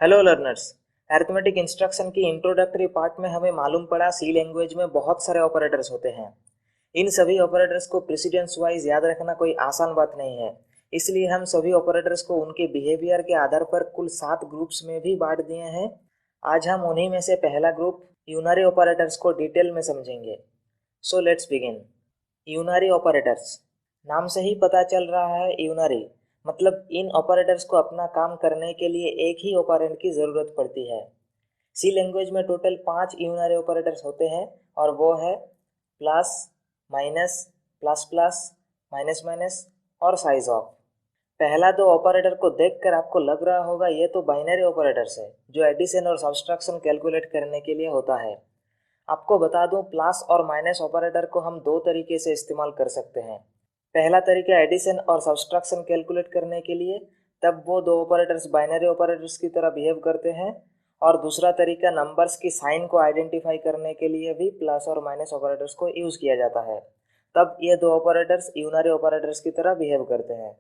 Hello learners. Arithmetic instruction की introductory part में हमें मालूम पड़ा सी लैंग्वेज में बहुत सारे ऑपरेटर्स होते हैं। इन सभी ऑपरेटर्स को प्रेसिडेंस वाइज याद रखना कोई आसान बात नहीं है। इसलिए हम सभी ऑपरेटर्स को उनके बिहेवियर के आधार पर कुल 7 ग्रुप्स में भी बांट दिए हैं। आज हम उन्हीं में से पहला ग्रुप यूनरी ऑपरेटर्स को डिटेल में समझेंगे। So let's begin. Unary operators, नाम से ही पता चल रहा है यूनरी मतलब इन ऑपरेटर्स को अपना काम करने के लिए एक ही ऑपरेंड की ज़रूरत पड़ती है। सी लैंग्वेज में टोटल 5 यूनरी ऑपरेटर्स होते हैं और वो है plus, minus, plus plus, minus minus और साइज ऑफ। पहला दो ऑपरेटर को देखकर आपको लग रहा होगा ये तो बाइनरी ऑपरेटर्स है जो एडिशन और सब्सट्रैक्शन कैलकुलेट करने के लिए होता है। आपको बता दूं प्लस और माइनस ऑपरेटर को हम दो तरीके से इस्तेमाल कर सकते हैं। पहला तरीका एडिशन और सब्सट्रैक्शन कैलकुलेट करने के लिए, तब वो दो ऑपरेटर्स बाइनरी ऑपरेटर्स की तरह बिहेव करते हैं। और दूसरा तरीका नंबर्स की साइन को आइडेंटिफाई करने के लिए भी प्लस और माइनस ऑपरेटर्स को यूज़ किया जाता है। तब ये दो ऑपरेटर्स यूनरी ऑपरेटर्स की तरह बिहेव करते हैं।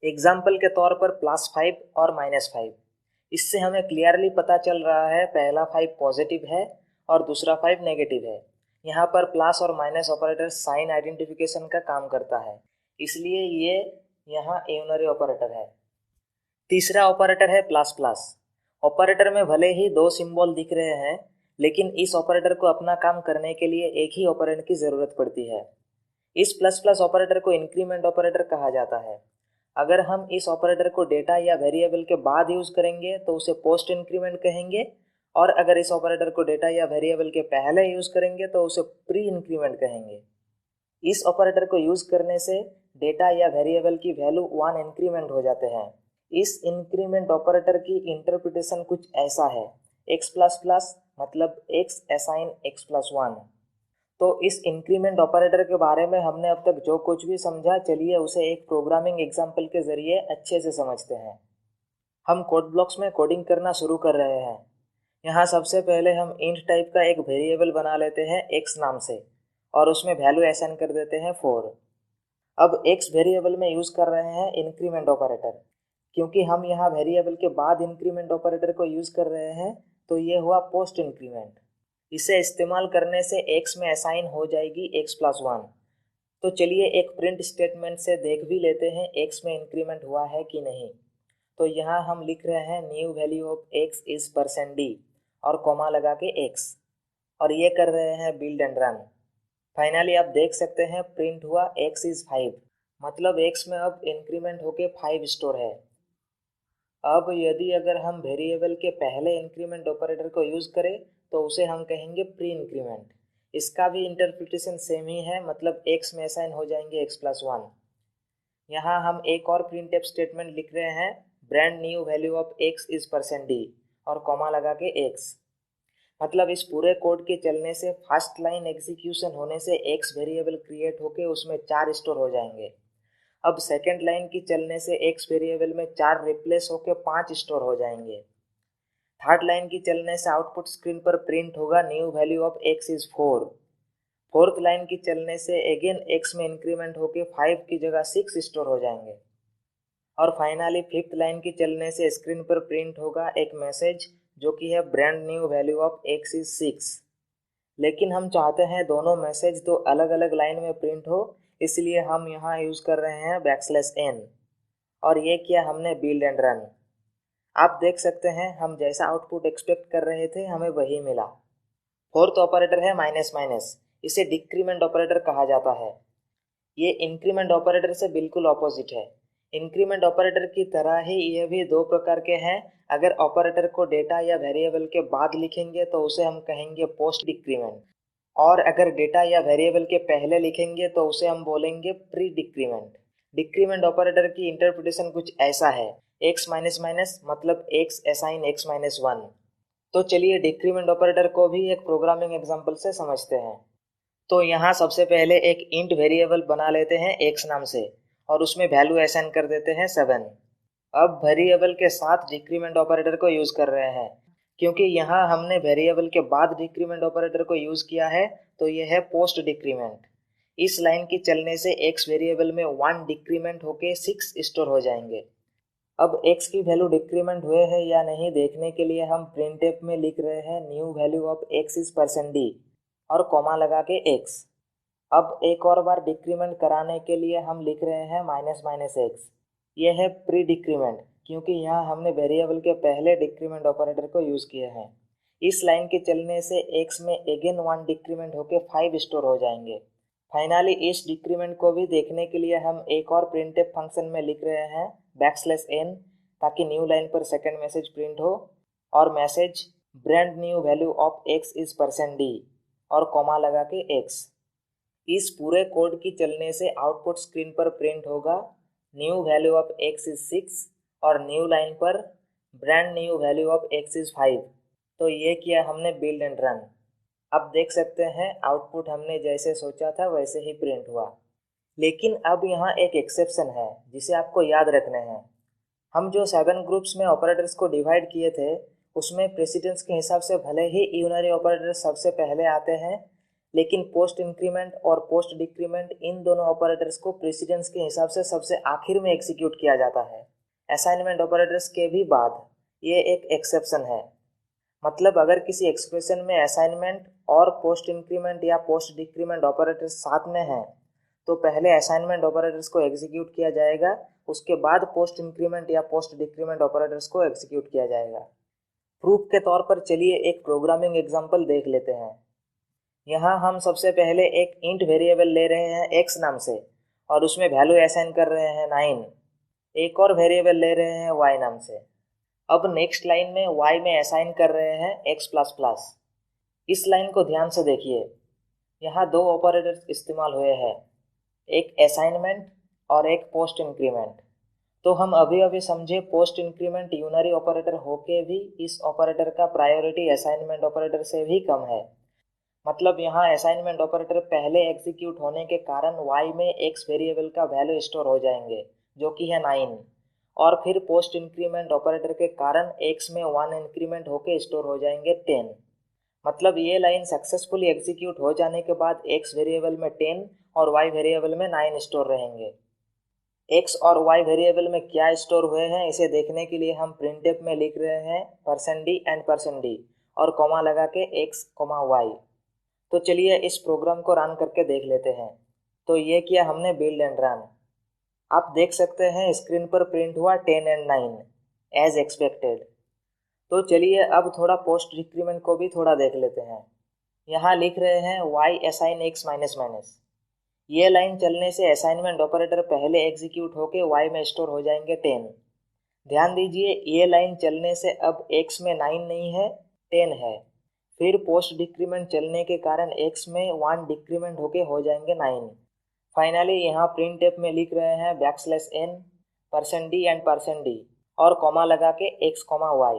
एग्जाम्पल के तौर पर +5 और -5। इससे हमें क्लियरली पता चल रहा है पहला 5 पॉजिटिव है और दूसरा 5 नेगेटिव है। यहाँ पर प्लस और माइनस ऑपरेटर साइन आइडेंटिफिकेशन का काम करता है, इसलिए ये यहाँ यूनरी ऑपरेटर है। तीसरा ऑपरेटर है प्लस प्लस। ऑपरेटर में भले ही दो सिंबल दिख रहे हैं, लेकिन इस ऑपरेटर को अपना काम करने के लिए एक ही ऑपरेंड की ज़रूरत पड़ती है। इस प्लस प्लस ऑपरेटर को इंक्रीमेंट ऑपरेटर कहा जाता है। अगर हम इस ऑपरेटर को डेटा या वेरिएबल के बाद यूज़ करेंगे तो उसे पोस्ट इंक्रीमेंट कहेंगे, और अगर इस ऑपरेटर को डेटा या वेरिएबल के पहले यूज़ करेंगे तो उसे प्री इंक्रीमेंट कहेंगे। इस ऑपरेटर को यूज़ करने से डेटा या वेरिएबल की वैल्यू 1 इंक्रीमेंट हो जाते हैं। इस इंक्रीमेंट ऑपरेटर की इंटरप्रिटेशन कुछ ऐसा है, x प्लस प्लस मतलब x असाइन x प्लस 1। तो इस इंक्रीमेंट ऑपरेटर के बारे में हमने अब तक जो कुछ भी समझा, चलिए उसे एक प्रोग्रामिंग एग्जाम्पल के ज़रिए अच्छे से समझते हैं। हम कोड ब्लॉक्स में कोडिंग करना शुरू कर रहे हैं। यहाँ सबसे पहले हम इंट टाइप का एक वेरिएबल बना लेते हैं x नाम से और उसमें वैल्यू असाइन कर देते हैं 4। अब x वेरिएबल में यूज़ कर रहे हैं इंक्रीमेंट ऑपरेटर। क्योंकि हम यहाँ वेरिएबल के बाद इंक्रीमेंट ऑपरेटर को यूज़ कर रहे हैं तो ये हुआ पोस्ट इंक्रीमेंट। इसे इस्तेमाल करने से x में असाइन हो जाएगी x प्लस 1। तो चलिए एक प्रिंट स्टेटमेंट से देख भी लेते हैं x में इंक्रीमेंट हुआ है कि नहीं। तो यहाँ हम लिख रहे हैं new value of x is %d और कॉमा लगा के x, और ये कर रहे हैं बिल्ड एंड रन। फाइनली आप देख सकते हैं प्रिंट हुआ x इज 5, मतलब x में अब इंक्रीमेंट होके 5 स्टोर है। अब यदि अगर हम वेरिएबल के पहले इंक्रीमेंट ऑपरेटर को यूज़ करें तो उसे हम कहेंगे प्री इंक्रीमेंट। इसका भी इंटरप्रिटेशन सेम ही है, मतलब x में असाइन हो जाएंगे x प्लस 1। यहाँ हम एक और प्रिंटफ स्टेटमेंट लिख रहे हैं brand new value of x is %d और कॉमा लगा के x। मतलब इस पूरे कोड के चलने से फर्स्ट लाइन एग्जीक्यूशन होने से x वेरिएबल क्रिएट होके उसमें 4 स्टोर हो जाएंगे। अब सेकेंड लाइन की चलने से x वेरिएबल में 4 रिप्लेस होकर 5 स्टोर हो जाएंगे। थर्ड लाइन की चलने से आउटपुट स्क्रीन पर प्रिंट होगा new value of x is 4। Fourth line की चलने से अगेन x में इंक्रीमेंट होकर 5 की जगह 6 स्टोर हो जाएंगे। और फाइनली फिफ्थ लाइन की चलने से स्क्रीन पर प्रिंट होगा एक मैसेज जो कि है brand new value of x is 6। लेकिन हम चाहते हैं दोनों मैसेज तो अलग अलग लाइन में प्रिंट हो, इसलिए हम यहाँ यूज़ कर रहे हैं \n। और ये किया हमने बिल्ड एंड रन। आप देख सकते हैं हम जैसा आउटपुट एक्सपेक्ट कर रहे थे हमें वही मिला। फोर्थ ऑपरेटर है माइनस माइनस। इसे डिक्रीमेंट ऑपरेटर कहा जाता है। ये इंक्रीमेंट ऑपरेटर से बिल्कुल ऑपोजिट है। इंक्रीमेंट ऑपरेटर की तरह ही ये भी दो प्रकार के हैं। अगर ऑपरेटर को डेटा या वेरिएबल के बाद लिखेंगे तो उसे हम कहेंगे पोस्ट डिक्रीमेंट, और अगर डेटा या वेरिएबल के पहले लिखेंगे तो उसे हम बोलेंगे प्री डिक्रीमेंट। डिक्रीमेंट ऑपरेटर की इंटरप्रिटेशन कुछ ऐसा है, x माइनस माइनस मतलब x असाइन x माइनस 1। तो चलिए डिक्रीमेंट ऑपरेटर को भी एक प्रोग्रामिंग एग्जांपल से समझते हैं। तो यहाँ सबसे पहले एक इंट वेरिएबल बना लेते हैं x नाम से और उसमें वैल्यू असाइन कर देते हैं 7। अब वेरिएबल के साथ डिक्रीमेंट ऑपरेटर को यूज़ कर रहे हैं। क्योंकि यहाँ हमने वेरिएबल के बाद डिक्रीमेंट ऑपरेटर को यूज़ किया है तो यह है पोस्ट डिक्रीमेंट। इस लाइन की चलने से x वेरिएबल में 1 डिक्रीमेंट होके 6 स्टोर हो जाएंगे। अब x की वैल्यू डिक्रीमेंट हुए हैं या नहीं देखने के लिए हम प्रिंटफ में लिख रहे हैं new value of x is %d और कॉमा लगा के x। अब एक और बार डिक्रीमेंट कराने के लिए हम लिख रहे हैं माइनस माइनस x। ये है प्री डिक्रीमेंट, क्योंकि यहाँ हमने वेरिएबल के पहले डिक्रीमेंट ऑपरेटर को यूज़ किए हैं। इस लाइन के चलने से x में अगेन 1 डिक्रीमेंट होकर 5 स्टोर हो जाएंगे। फाइनली इस डिक्रीमेंट को भी देखने के लिए हम एक और प्रिंटफ फंक्शन में लिख रहे हैं \n, ताकि न्यू लाइन पर सेकंड मैसेज प्रिंट हो और message brand new value of x is %d और कॉमा लगा के x। इस पूरे कोड की चलने से आउटपुट स्क्रीन पर प्रिंट होगा new value of x is 6 और न्यू लाइन पर brand new value of x is 5। तो ये किया हमने बिल्ड एंड रन। अब देख सकते हैं आउटपुट हमने जैसे सोचा था वैसे ही प्रिंट हुआ। लेकिन अब यहाँ एक एक्सेप्शन है जिसे आपको याद रखना है। हम जो 7 ग्रुप्स में ऑपरेटर्स को डिवाइड किए थे उसमें प्रेसिडेंस के हिसाब से भले ही यूनरी ऑपरेटर सबसे पहले आते हैं, लेकिन पोस्ट इंक्रीमेंट और पोस्ट डिक्रीमेंट इन दोनों ऑपरेटर्स को प्रेसिडेंस के हिसाब से सबसे आखिर में एग्जीक्यूट किया जाता है, असाइनमेंट ऑपरेटर्स के भी बाद। ये एक एक्सेप्शन है। मतलब अगर किसी एक्सप्रेशन में असाइनमेंट और पोस्ट इंक्रीमेंट या पोस्ट डिक्रीमेंट ऑपरेटर्स साथ में हैं, तो पहले असाइनमेंट ऑपरेटर्स को एग्जीक्यूट किया जाएगा, उसके बाद पोस्ट इंक्रीमेंट या पोस्ट डिक्रीमेंट ऑपरेटर्स को एग्जीक्यूट किया जाएगा। प्रूफ के तौर पर चलिए एक प्रोग्रामिंग एग्जांपल देख लेते हैं। यहाँ हम सबसे पहले एक इंट वेरिएबल ले रहे हैं x नाम से और उसमें वैल्यू असाइन कर रहे हैं 9। एक और वेरिएबल ले रहे हैं y नाम से। अब नेक्स्ट लाइन में y में असाइन कर रहे हैं x++। इस लाइन को ध्यान से देखिए, यहाँ दो ऑपरेटर्स इस्तेमाल हुए हैं, एक असाइनमेंट और एक पोस्ट इंक्रीमेंट। तो हम अभी अभी समझे पोस्ट इंक्रीमेंट यूनरी ऑपरेटर होके भी इस ऑपरेटर का प्रायोरिटी असाइनमेंट ऑपरेटर से भी कम है। मतलब यहाँ असाइनमेंट ऑपरेटर पहले एग्जीक्यूट होने के कारण y में x वेरिएबल का वैल्यू स्टोर हो जाएंगे जो कि है 9, और फिर पोस्ट इंक्रीमेंट ऑपरेटर के कारण x में 1 इंक्रीमेंट होके स्टोर हो जाएंगे 10। मतलब ये लाइन सक्सेसफुली एग्जीक्यूट हो जाने के बाद x वेरिएबल में 10 और y वेरिएबल में 9 स्टोर रहेंगे। x और y वेरिएबल में क्या स्टोर हुए हैं इसे देखने के लिए हम प्रिंटफ में लिख रहे हैं %d एंड %d और कॉमा लगा के x, y। तो चलिए इस प्रोग्राम को रन करके देख लेते हैं। तो ये किया हमने बिल्ड एंड रन। आप देख सकते हैं स्क्रीन पर प्रिंट हुआ 10 एंड 9 एज एक्सपेक्टेड। तो चलिए अब थोड़ा पोस्ट डिक्रीमेंट को भी थोड़ा देख लेते हैं। यहाँ लिख रहे हैं y assign x माइनस। ये लाइन चलने से असाइनमेंट ऑपरेटर पहले एग्जीक्यूट होके y में स्टोर हो जाएंगे 10। ध्यान दीजिए ये लाइन चलने से अब x में 9 नहीं है 10 है। फिर पोस्ट डिक्रीमेंट चलने के कारण x में 1 डिक्रीमेंट होके हो जाएंगे 9। फाइनली यहाँ प्रिंटफ में लिख रहे हैं \n %d एंड %d और कॉमा लगा के x, y।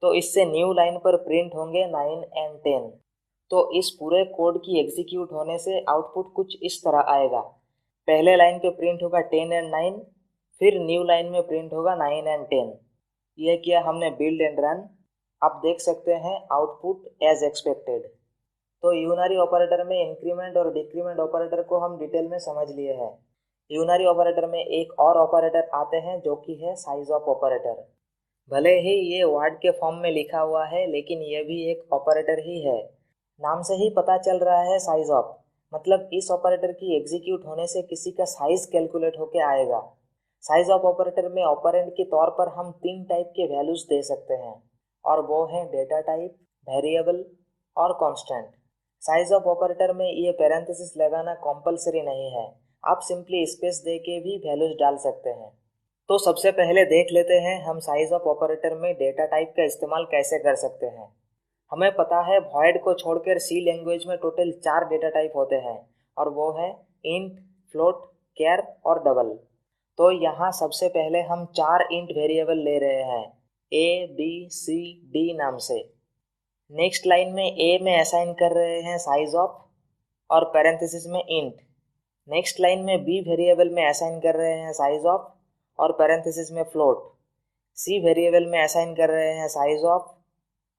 तो इससे न्यू लाइन पर प्रिंट होंगे 9 एंड 10। तो इस पूरे कोड की एग्जीक्यूट होने से आउटपुट कुछ इस तरह आएगा। पहले लाइन पे प्रिंट होगा 10 एंड 9, फिर न्यू लाइन में प्रिंट होगा 9 एंड 10। यह किया हमने बिल्ड एंड रन। आप देख सकते हैं आउटपुट एज एक्सपेक्टेड। तो यूनरी ऑपरेटर में इंक्रीमेंट और डिक्रीमेंट ऑपरेटर को हम डिटेल में समझ लिए हैं। यूनरी ऑपरेटर में एक और ऑपरेटर आते हैं जो कि है साइज ऑफ ऑपरेटर। भले ही ये वर्ड के फॉर्म में लिखा हुआ है, लेकिन ये भी एक ऑपरेटर ही है। नाम से ही पता चल रहा है साइज ऑफ, मतलब इस ऑपरेटर की एग्जीक्यूट होने से किसी का साइज कैलकुलेट होके आएगा। साइज ऑफ ऑपरेटर में ऑपरेंड के तौर पर हम 3 टाइप के वैल्यूज दे सकते हैं, और वो है डेटा टाइप, वेरिएबल और कांस्टेंट। साइज ऑफ ऑपरेटर में ये पैरेंथेसिस लगाना कंपलसरी नहीं है, आप सिंपली स्पेस दे के भी वैल्यूज डाल सकते हैं। तो सबसे पहले देख लेते हैं हम साइज ऑफ ऑपरेटर में डेटा टाइप का इस्तेमाल कैसे कर सकते हैं। हमें पता है वॉइड को छोड़कर सी लैंग्वेज में टोटल 4 डेटा टाइप होते हैं, और वो है इंट, फ्लोट, कैर और डबल। तो यहाँ सबसे पहले हम 4 इंट वेरिएबल ले रहे हैं a, b, c, d नाम से। नेक्स्ट लाइन में a में असाइन कर रहे हैं साइज ऑफ और पैरेंथेसिस में इंट। नेक्स्ट लाइन में b वेरिएबल में असाइन कर रहे हैं साइज ऑफ और पैरेंथेसिस में फ्लोट। c वेरिएबल में असाइन कर रहे हैं साइज ऑफ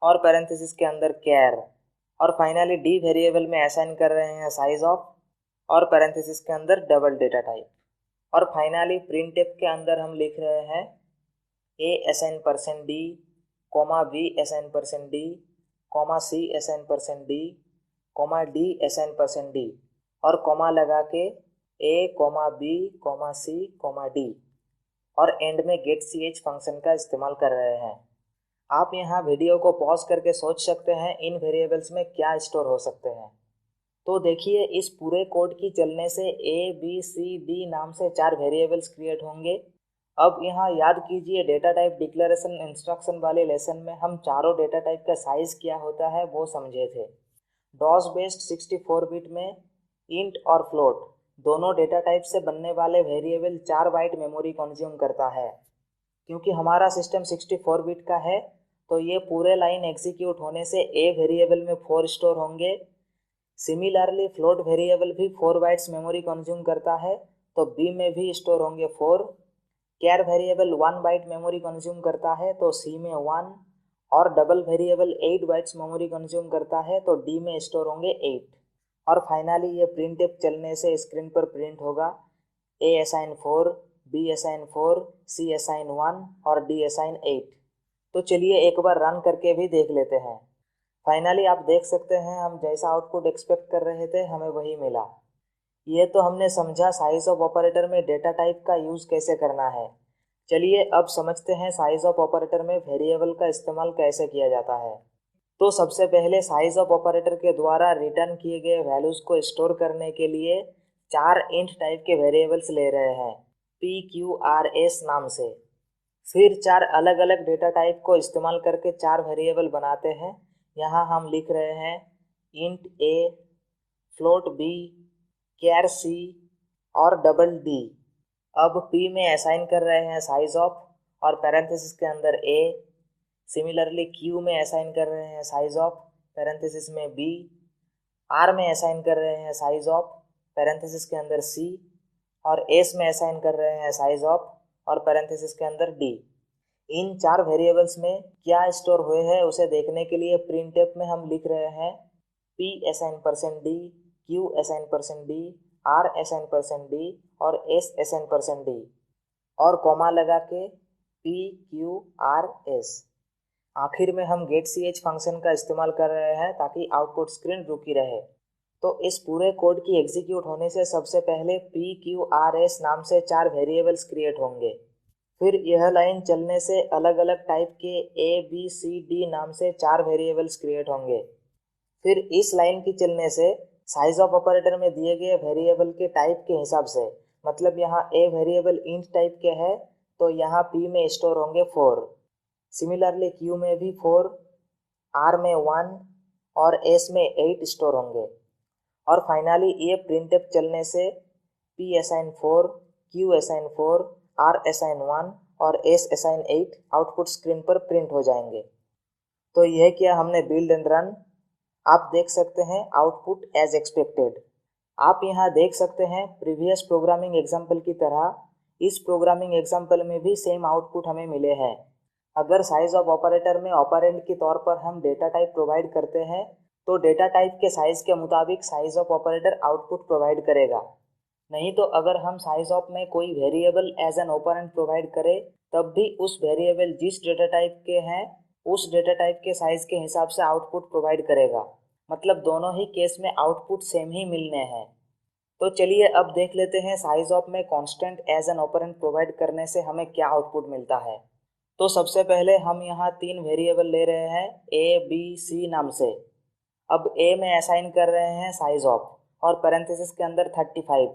और पैरेंथेसिस के अंदर कैर। और फाइनली d वेरिएबल में असाइन कर रहे हैं साइज ऑफ और पैरेंथेसिस के अंदर डबल डेटा टाइप। और फाइनली प्रिंटफ के अंदर हम लिख रहे हैं A assign percent D, comma B assign percent D, comma C assign percent D, comma D assign percent D, और कॉमा लगा के A, B, C, D, और एंड में गेट ch फंक्शन का इस्तेमाल कर रहे हैं। आप यहाँ वीडियो को पॉज करके सोच सकते हैं इन वेरिएबल्स में क्या स्टोर हो सकते हैं। तो देखिए, इस पूरे कोड की चलने से A, B, C, D नाम से 4 वेरिएबल्स क्रिएट होंगे। अब यहाँ याद कीजिए, डेटा टाइप डिक्लेरेशन इंस्ट्रक्शन वाले लेसन में हम चारों डेटा टाइप का साइज क्या होता है वो समझे थे। डॉस बेस्ड 64 बिट में इंट और फ्लोट दोनों डेटा टाइप से बनने वाले वेरिएबल 4 बाइट मेमोरी कंज्यूम करता है। क्योंकि हमारा सिस्टम 64 बिट का है तो ये पूरे लाइन एग्जीक्यूट होने से A वेरिएबल में 4 स्टोर होंगे। सिमिलरली फ्लोट वेरिएबल भी 4 बाइट्स मेमोरी कंज्यूम करता है तो B में भी स्टोर होंगे 4। कैर वेरिएबल 1 बाइट मेमोरी कंज्यूम करता है तो C में 1, और double variable 8 bytes memory consume करता है तो D में स्टोर होंगे 8। और फाइनली ये प्रिंटफ चलने से स्क्रीन पर प्रिंट होगा A assign 4, B assign 4, C assign 1 और D असाइन 8। तो चलिए एक बार रन करके भी देख लेते हैं। फाइनली आप देख सकते हैं हम जैसा आउटपुट एक्सपेक्ट कर रहे थे हमें वही मिला। ये तो हमने समझा साइज ऑफ ऑपरेटर में डेटा टाइप का यूज़ कैसे करना है। चलिए अब समझते हैं साइज ऑफ ऑपरेटर में वेरिएबल का इस्तेमाल कैसे किया जाता है। तो सबसे पहले साइज ऑफ ऑपरेटर के द्वारा रिटर्न किए गए वैल्यूज़ को स्टोर करने के लिए 4 इंट टाइप के वेरिएबल्स ले रहे हैं PQRS नाम से। फिर 4 अलग अलग डेटा टाइप को इस्तेमाल करके 4 वेरिएबल बनाते हैं। यहाँ हम लिख रहे हैं int A, float B, char C और डबल D। अब P में असाइन कर रहे हैं साइज ऑफ और पैरेंथेसिस के अंदर A। सिमिलरली Q में असाइन कर रहे हैं साइज ऑफ, पैरेंथेसिस में B। R में असाइन कर रहे हैं साइज ऑफ, पैरेंथेसिस के अंदर C। और S में असाइन कर रहे हैं साइज ऑफ और पैरेंथेसिस के अंदर D। इन 4 वेरिएबल्स में क्या स्टोर हुए हैं उसे देखने के लिए प्रिंटफ में हम लिख रहे हैं P assign percent D, Q assign percent D, R assign percent D और S असाइन परसेंट D, और कॉमा लगा के PQRS। आखिर में हम getch फंक्शन का इस्तेमाल कर रहे हैं ताकि आउटपुट स्क्रीन रुकी रहे। तो इस पूरे कोड की एग्जीक्यूट होने से सबसे पहले PQRS नाम से 4 वेरिएबल्स क्रिएट होंगे। फिर यह लाइन चलने से अलग अलग टाइप के A, B, C, D नाम से 4 वेरिएबल्स क्रिएट होंगे। फिर इस लाइन की चलने से साइज ऑफ ऑपरेटर में दिए गए वेरिएबल के टाइप के हिसाब से, मतलब यहाँ A वेरिएबल इंट टाइप के है तो यहाँ P में स्टोर होंगे 4। सिमिलरली Q में भी 4, R में 1 और S में 8 स्टोर होंगे। और फाइनली ये प्रिंटफ चलने से P assign 4, Q assign 4, R assign 1 और S असाइन 8 आउटपुट स्क्रीन पर प्रिंट हो जाएंगे। तो यह किया हमने बिल्ड एंड रन। आप देख सकते हैं आउटपुट एज एक्सपेक्टेड। आप यहाँ देख सकते हैं प्रीवियस प्रोग्रामिंग एग्जाम्पल की तरह इस प्रोग्रामिंग एग्जाम्पल में भी सेम आउटपुट हमें मिले हैं। अगर साइज ऑफ ऑपरेटर में ऑपरेंड के तौर पर हम डेटा टाइप प्रोवाइड करते हैं तो डेटा टाइप के साइज के मुताबिक size of operator output provide करेगा। नहीं तो अगर हम साइज ऑफ में कोई variable as an operand provide करें तब भी उस वेरिएबल जिस डेटा टाइप के हैं उस डेटा टाइप के साइज के हिसाब से आउटपुट प्रोवाइड करेगा। मतलब दोनों ही केस में आउटपुट सेम ही मिलने हैं। तो चलिए अब देख लेते हैं साइज ऑफ में constant as an operand provide करने से हमें क्या आउटपुट मिलता है। तो सबसे पहले हम यहाँ 3 वेरिएबल ले रहे हैं A, B, C नाम से। अब A में असाइन कर रहे हैं साइज ऑफ और पैरेंथेसिस के अंदर 35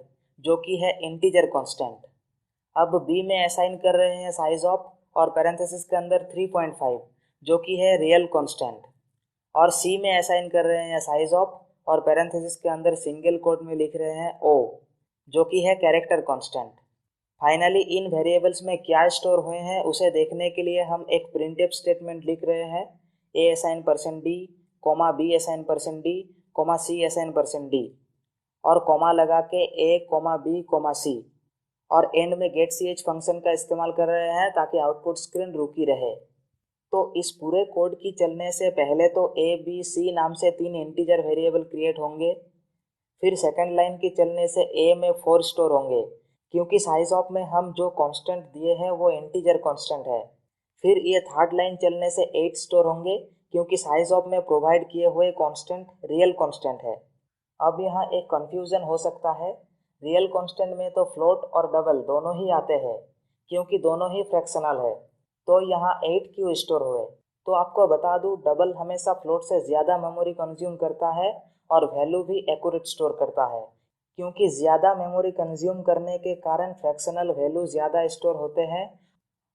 जो कि है इंटीजर कांस्टेंट। अब B में असाइन कर रहे हैं साइज ऑफ और पैरेंथेसिस के अंदर 3.5 जो कि है रियल कांस्टेंट। और C में असाइन कर रहे हैं साइज ऑफ और पैरेंथेसिस के अंदर सिंगल कोट में लिख रहे हैं O जो कि है character constant. Finally in variables में क्या स्टोर हुए हैं उसे देखने के लिए हम एक प्रिंटफ स्टेटमेंट लिख रहे हैं A assign percent D, B assign percent D, C assign percent D और कॉमा लगा के A, B, C और एंड में getch फंक्शन का इस्तेमाल कर रहे हैं ताकि आउटपुट स्क्रीन रुकी रहे। तो इस पूरे कोड की चलने से पहले तो A, B, C नाम से 3 इंटीजर वेरिएबल क्रिएट होंगे। फिर सेकंड लाइन की चलने से A में 4 स्टोर होंगे क्योंकि साइज ऑफ में हम जो कांस्टेंट दिए हैं वो इंटीजर कांस्टेंट है। फिर ये थर्ड लाइन चलने से 8 स्टोर होंगे क्योंकि साइज ऑफ में प्रोवाइड किए हुए कांस्टेंट रियल कांस्टेंट है। अब यहाँ एक कंफ्यूजन हो सकता है, रियल कांस्टेंट में तो फ्लोट और डबल दोनों ही आते हैं क्योंकि दोनों ही फ्रैक्शनल है, तो यहाँ 8 क्यों स्टोर हुए। तो आपको बता दूँ, डबल हमेशा फ्लोट से ज़्यादा मेमोरी कंज्यूम करता है और वैल्यू भी एक्यूरेट स्टोर करता है, क्योंकि ज़्यादा मेमोरी कंज्यूम करने के कारण फ्रैक्शनल वैल्यू ज़्यादा स्टोर होते हैं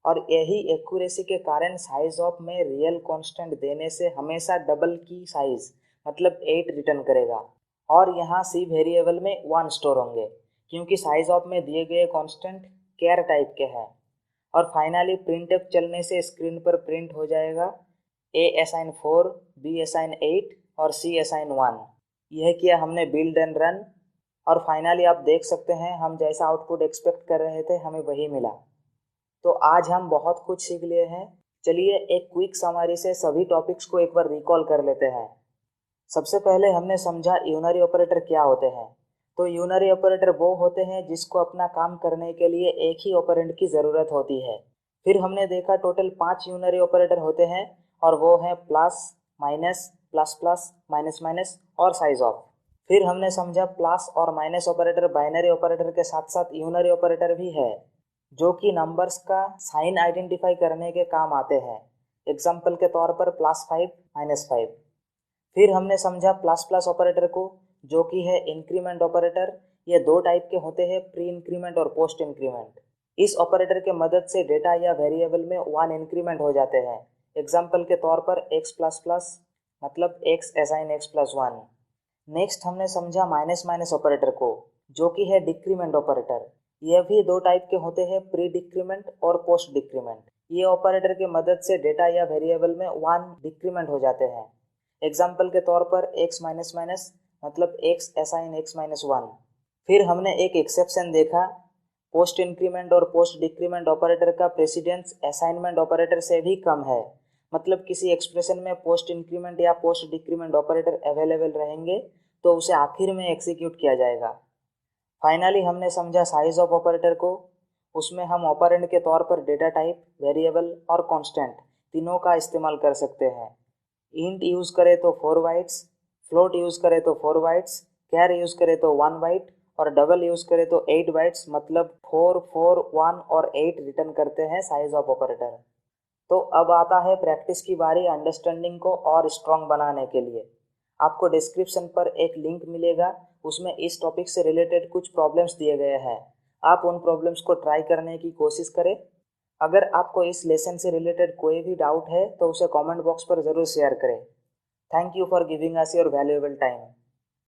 और यही एक्यूरेसी के कारण साइज ऑफ में रियल कांस्टेंट देने से हमेशा डबल की साइज मतलब 8 रिटर्न करेगा। और यहाँ सी वेरिएबल में 1 स्टोर होंगे क्योंकि साइज ऑफ में दिए गए कांस्टेंट कैर टाइप के हैं। और फाइनली प्रिंटफ चलने से स्क्रीन पर प्रिंट हो जाएगा ए असाइन 4, बी असाइन 8 और सी असाइन 1। यह किया हमने बिल्ड एंड रन और फाइनली आप देख सकते हैं हम जैसा आउटपुट एक्सपेक्ट कर रहे थे हमें वही मिला। तो आज हम बहुत कुछ सीख लिए हैं। चलिए एक क्विक समरी से सभी टॉपिक्स को एक बार रिकॉल कर लेते हैं। सबसे पहले हमने समझा यूनरी ऑपरेटर क्या होते हैं। तो यूनरी ऑपरेटर वो होते हैं जिसको अपना काम करने के लिए एक ही ऑपरेंड की ज़रूरत होती है। फिर हमने देखा टोटल 5 यूनरी ऑपरेटर होते हैं और वो हैं plus, minus, plus plus, minus minus और साइज ऑफ। फिर हमने समझा प्लस और माइनस ऑपरेटर बाइनरी ऑपरेटर के साथ साथ यूनरी ऑपरेटर भी है जो कि नंबर्स का साइन आइडेंटिफाई करने के काम आते हैं। एग्जाम्पल के तौर पर +5, -5। फिर हमने समझा प्लस प्लस ऑपरेटर को जो कि है इंक्रीमेंट ऑपरेटर। ये 2 टाइप के होते हैं, प्री इंक्रीमेंट और पोस्ट इंक्रीमेंट। इस ऑपरेटर के मदद से डेटा या वेरिएबल में 1 इंक्रीमेंट हो जाते हैं। एग्जाम्पल के तौर पर x++ मतलब x असाइन x+1। नेक्स्ट हमने समझा माइनस माइनस ऑपरेटर को जो कि है डिक्रीमेंट ऑपरेटर। यह भी 2 टाइप के होते हैं, प्री डिक्रीमेंट और पोस्ट डिक्रीमेंट। ये ऑपरेटर की मदद से डेटा या वेरिएबल में 1 डिक्रीमेंट हो जाते हैं। एग्जाम्पल के तौर पर x माइनस माइनस मतलब x असाइन x-1। फिर हमने एक एक्सेप्शन देखा, पोस्ट इंक्रीमेंट और पोस्ट डिक्रीमेंट ऑपरेटर का प्रेसिडेंस असाइनमेंट ऑपरेटर से भी कम है। मतलब किसी एक्सप्रेशन में पोस्ट इंक्रीमेंट या पोस्ट डिक्रीमेंट ऑपरेटर अवेलेबल रहेंगे तो उसे आखिर में एग्जीक्यूट किया जाएगा। फाइनली हमने समझा साइज ऑफ ऑपरेटर को। उसमें हम ऑपरेंड के तौर पर डेटा टाइप, वेरिएबल और कांस्टेंट तीनों का इस्तेमाल कर सकते हैं। इंट यूज़ करें तो 4 बाइट्स, फ्लोट यूज़ करें तो 4 बाइट्स, कैर यूज़ करें तो 1 बाइट और डबल यूज़ करें तो 8 बाइट्स मतलब 4, 4, 1 और 8 रिटर्न करते हैं साइज ऑफ ऑपरेटर। तो अब आता है प्रैक्टिस की बारी अंडरस्टैंडिंग को और स्ट्रॉन्ग बनाने के लिए। आपको डिस्क्रिप्शन पर एक लिंक मिलेगा, उसमें इस टॉपिक से रिलेटेड कुछ प्रॉब्लम्स दिए गए हैं। आप उन प्रॉब्लम्स को ट्राई करने की कोशिश करें। अगर आपको इस लेसन से रिलेटेड कोई भी डाउट है तो उसे कमेंट बॉक्स पर ज़रूर शेयर करें। Thank you for giving us your valuable time.